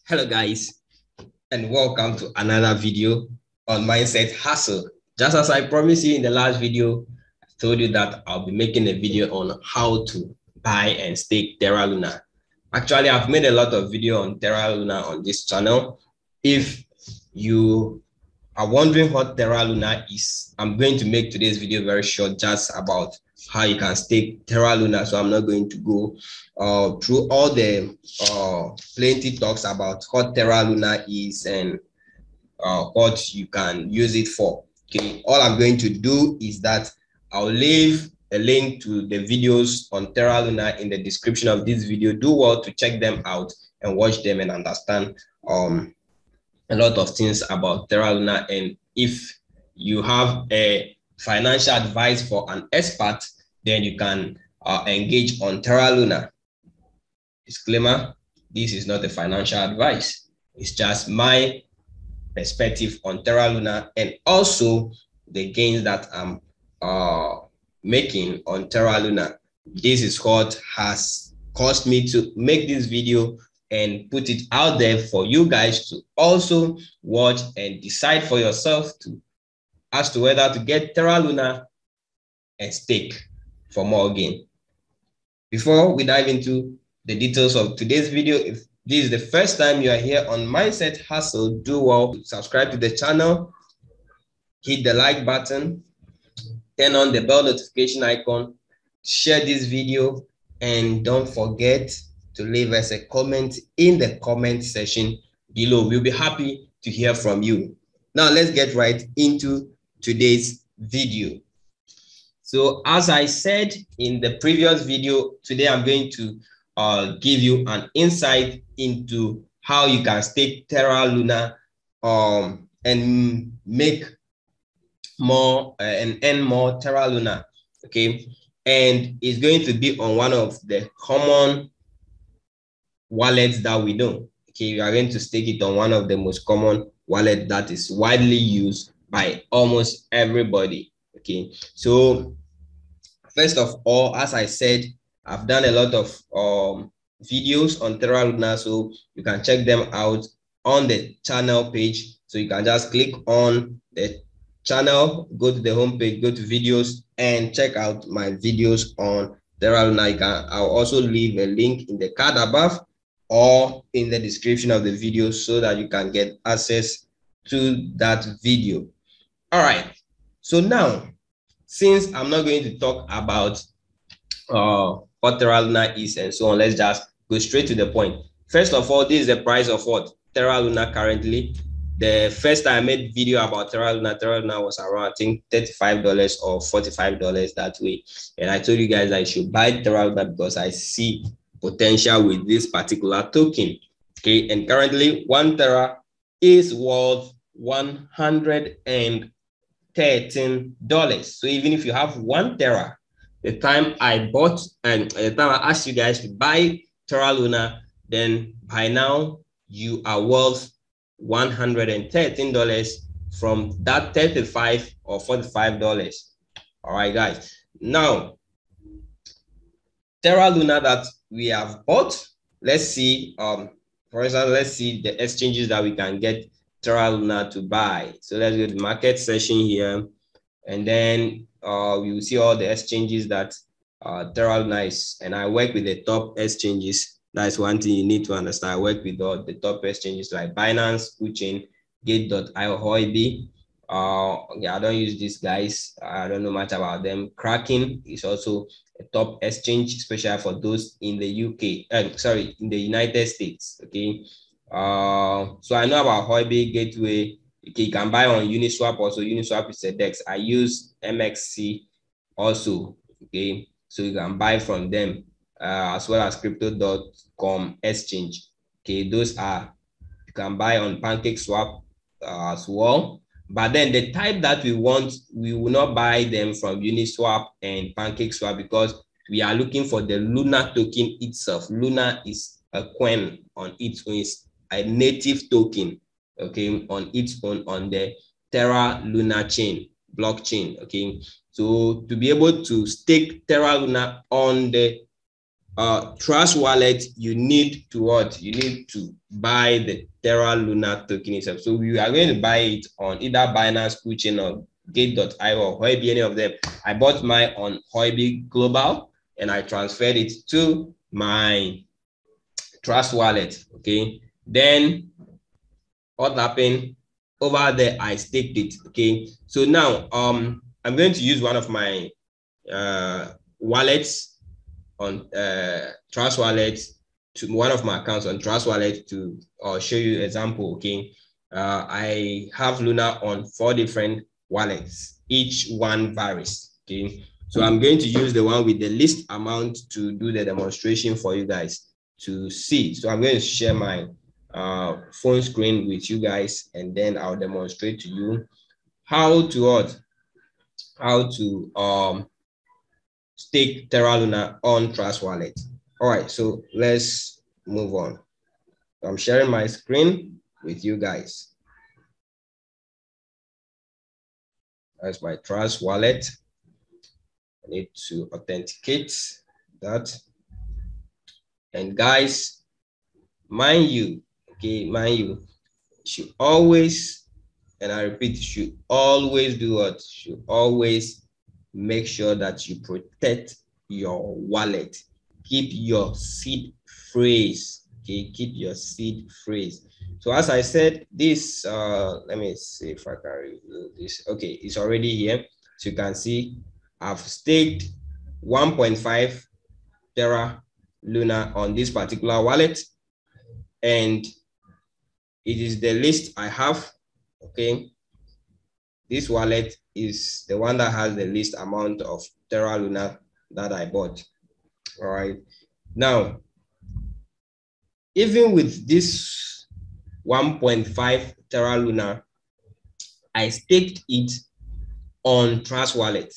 Hello guys, and welcome to another video on Mindset Hustle. Just as I promised you in the last video, I told you that I'll be making a video on how to buy and stake Terra Luna. Actually, I've made a lot of video on Terra Luna on this channel. If you are wondering what Terra Luna is, I'm going to make today's video very short, just about how you can stake Terra Luna. So I'm not going to go through all the plenty talks about what Terra Luna is and what you can use it for. Okay, all I'm going to do is that I'll leave a link to the videos on Terra Luna in the description of this video. Do well to check them out and watch them and understand a lot of things about Terra Luna. And if you have a financial advice for an expert, then you can engage on Terra Luna. Disclaimer, this is not a financial advice. It's just my perspective on Terra Luna and also the gains that I'm making on Terra Luna. This is what has caused me to make this video and put it out there for you guys to also watch and decide for yourself as to whether to get Terra Luna and stake for more gain. Before we dive into the details of today's video, if this is the first time you are here on Mindset Hustle, do well to subscribe to the channel, hit the like button, turn on the bell notification icon, share this video, and don't forget to leave us a comment in the comment section below. We'll be happy to hear from you. Now let's get right into today's video. So as I said in the previous video, today I'm going to give you an insight into how you can stake Terra Luna and make more and earn more Terra Luna. Okay, and it's going to be on one of the common wallets that we know. Okay, we are going to stake it on one of the most common wallets that is widely used by almost everybody. Okay, so first of all, as I said, I've done a lot of videos on Terra Luna, so you can check them out on the channel page. So you can just click on the channel, go to the homepage, go to videos, and check out my videos on Terra Luna. I'll also leave a link in the card above or in the description of the video so that you can get access to that video. All right, so now, since I'm not going to talk about what Terra Luna is and so on, let's just go straight to the point. First of all, this is the price of what Terra Luna currently. The first time I made video about Terra Luna was around, I think, $35 or $45 that way. And I told you guys I should buy Terra Luna because I see potential with this particular token. Okay, and currently 1 Terra is worth $113. So even if you have 1 Terra, the time I bought and the time I asked you guys to buy Terra Luna, then by now you are worth $113 from that $35 or $45. All right, guys. Now, Terra Luna that we have bought, let's see, for example, let's see the exchanges that we can get Terra Luna to buy. So let's go to market session here, and then we will see all the exchanges that Terra Luna is, and I work with the top exchanges. That's one thing you need to understand. I work with all the top exchanges like Binance, Kuchain, Gate.io, Huobi. Yeah, I don't use these guys. I don't know much about them. Kraken is also a top exchange, especially for those in the UK. Sorry, in the United States. Okay. So I know about Huobi, Gateway. Okay, you can buy on Uniswap also. Uniswap is a DEX. I use MXC also. Okay, so you can buy from them as well as crypto.com exchange. Okay, those are, you can buy on PancakeSwap as well. But then the type that we want, we will not buy them from Uniswap and PancakeSwap because we are looking for the Luna token itself. Luna is a coin on its own, it's a native token, okay, on its own on the Terra Luna chain, blockchain, okay. So to be able to stake Terra Luna on the Trustwallet, you need to what? You need to buy the Terra Luna token itself. So we are going to buy it on either Binance, Kuchain, or Gate.io, or Huobi, any of them. I bought mine on Huobi Global and I transferred it to my Trustwallet. Okay. Then what happened? Over there, I staked it. Okay. So now I'm going to use one of my wallets on Trustwallet, to one of my accounts on Trustwallet to show you example. Okay, I have Luna on 4 different wallets. Each one varies. Okay, so I'm going to use the one with the least amount to do the demonstration for you guys to see. So I'm going to share my phone screen with you guys, and then I'll demonstrate to you how to stake Terra Luna on Trustwallet. All right, so let's move on. I'm sharing my screen with you guys. That's my Trustwallet. I need to authenticate that. And guys, mind you, should always, and I repeat, should always do what? Should always make sure that you protect your wallet. Keep your seed phrase. Okay, keep your seed phrase. So as I said, this let me see if I can review this. Okay, it's already here. So you can see I've staked 1.5 Terra Luna on this particular wallet, and it is the list I have. Okay, this wallet is the one that has the least amount of Terra Luna that I bought. All right. Now, even with this 1.5 Terra Luna, I staked it on Trustwallet.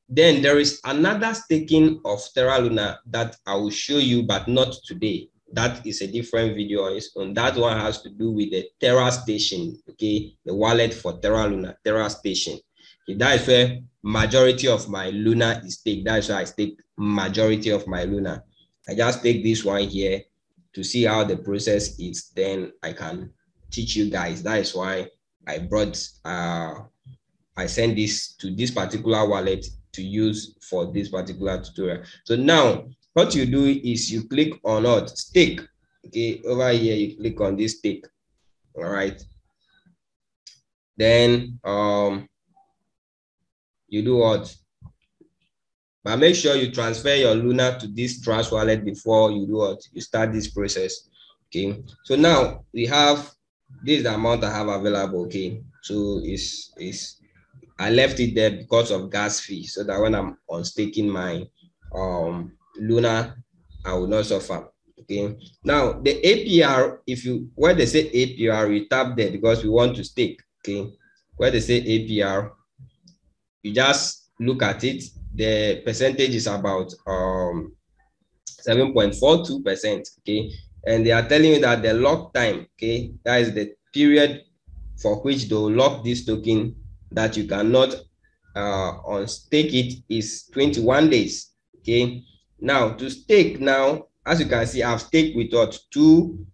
Then there is another staking of Terra Luna that I will show you, but not today. That is a different video on its own. That one has to do with the Terra Station, okay? The wallet for Terra Luna, Terra Station. Okay, that is where majority of my Luna is staked. That's why I stake majority of my Luna. I just take this one here to see how the process is. Then I can teach you guys. That is why I brought, I send this to this particular wallet to use for this particular tutorial. So now what you do is you click on what? Stake. Okay, over here you click on this stake. All right. Then you do what? But make sure you transfer your Luna to this Trust wallet before you do what? You start this process. Okay. So now we have this is the amount I have available. Okay. So I left it there because of gas fee, so that when I'm on staking my Luna, I will not suffer. Okay. Now the APR, where they say APR, you tap there because we want to stake. Okay. Where they say APR, you just look at it. The percentage is about 7.42%. Okay. And they are telling you that the lock time, okay, that is the period for which they will lock this token, that you cannot unstake it, is 21 days. Okay. Now to stake, now as you can see, I've staked with what? 2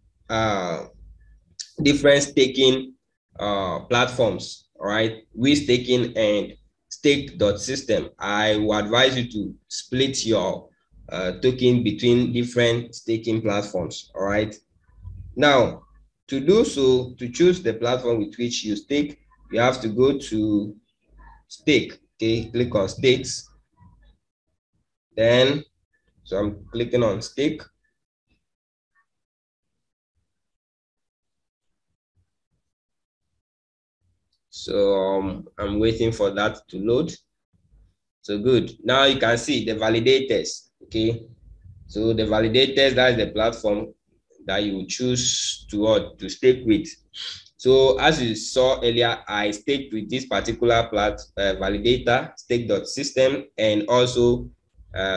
different staking platforms. All right, we staking and stake.system. I will advise you to split your token between different staking platforms. All right. Now, to do so, to choose the platform with which you stake, you have to go to stake. Okay, click on stakes. Then, so I'm clicking on stake. So I'm waiting for that to load. So good. Now you can see the validators. Okay. So the validators, that is the platform that you choose to stake with. So as you saw earlier, I staked with this particular validator, stake.system, and also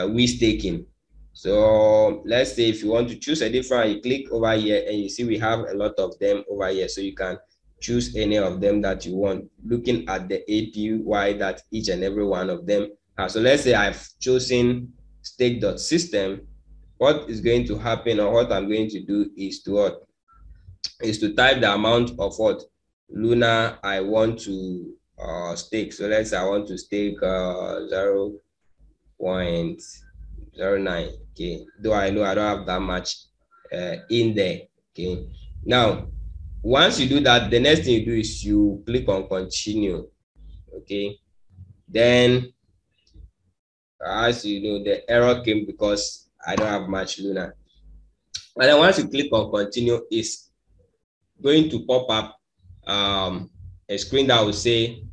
we staking. So let's say if you want to choose a different, you click over here and you see we have a lot of them over here. So you can choose any of them that you want, looking at the APY that each and every one of them has. So let's say I've chosen stake.system, what is going to happen, or what I'm going to do is to what? Is to type the amount of what Luna I want to stake. So let's say I want to stake 0.09. Okay, though I know I don't have that much in there. Okay, now once you do that, the next thing you do is you click on continue. Okay, then as you know, the error came because I don't have much Luna. And then once you click on continue, it's going to pop up a screen that will say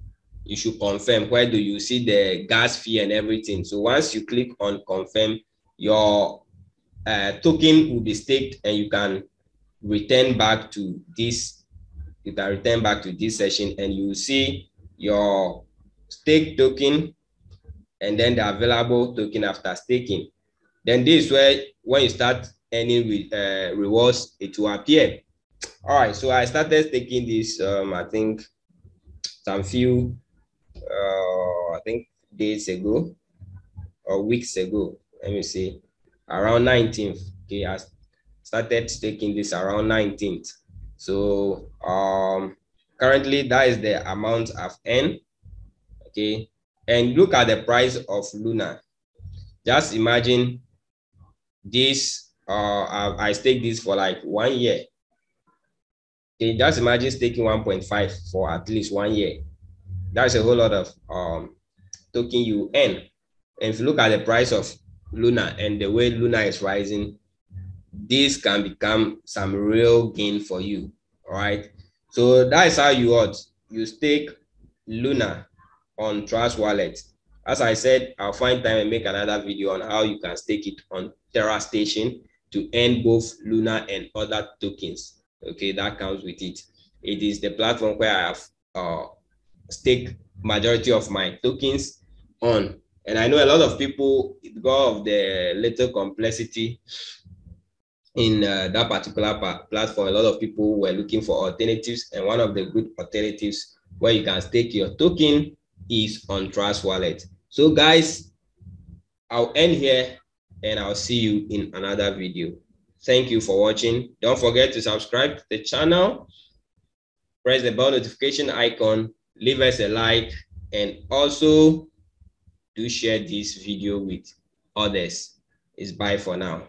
you should confirm. Where do you see the gas fee and everything? So once you click on confirm, your token will be staked, and you can return back to this. You can return back to this session, and you will see your stake token and then the available token after staking. Then this is where when you start earning with rewards, it will appear. All right, so I started taking this I think some few I think days ago or weeks ago. Let me see, around 19th. Okay, I started taking this around 19th. So currently that is the amount I've earned. Okay, and look at the price of Luna. Just imagine this. I stake this for like 1 year. Okay, just imagine staking 1.5 for at least 1 year. That's a whole lot of token you earn. And if you look at the price of Luna and the way Luna is rising, this can become some real gain for you. All right. So that is how you stake Luna on Trustwallet. As I said, I'll find time and make another video on how you can stake it on Terra Station to earn both Luna and other tokens. Okay, that comes with it. It is the platform where I have staked majority of my tokens on. And I know a lot of people, because of the little complexity in that particular platform, a lot of people were looking for alternatives, and one of the good alternatives where you can stake your token is on Trustwallet. So guys, I'll end here and I'll see you in another video. Thank you for watching. Don't forget to subscribe to the channel, press the bell notification icon, leave us a like, and also do share this video with others. It's bye for now.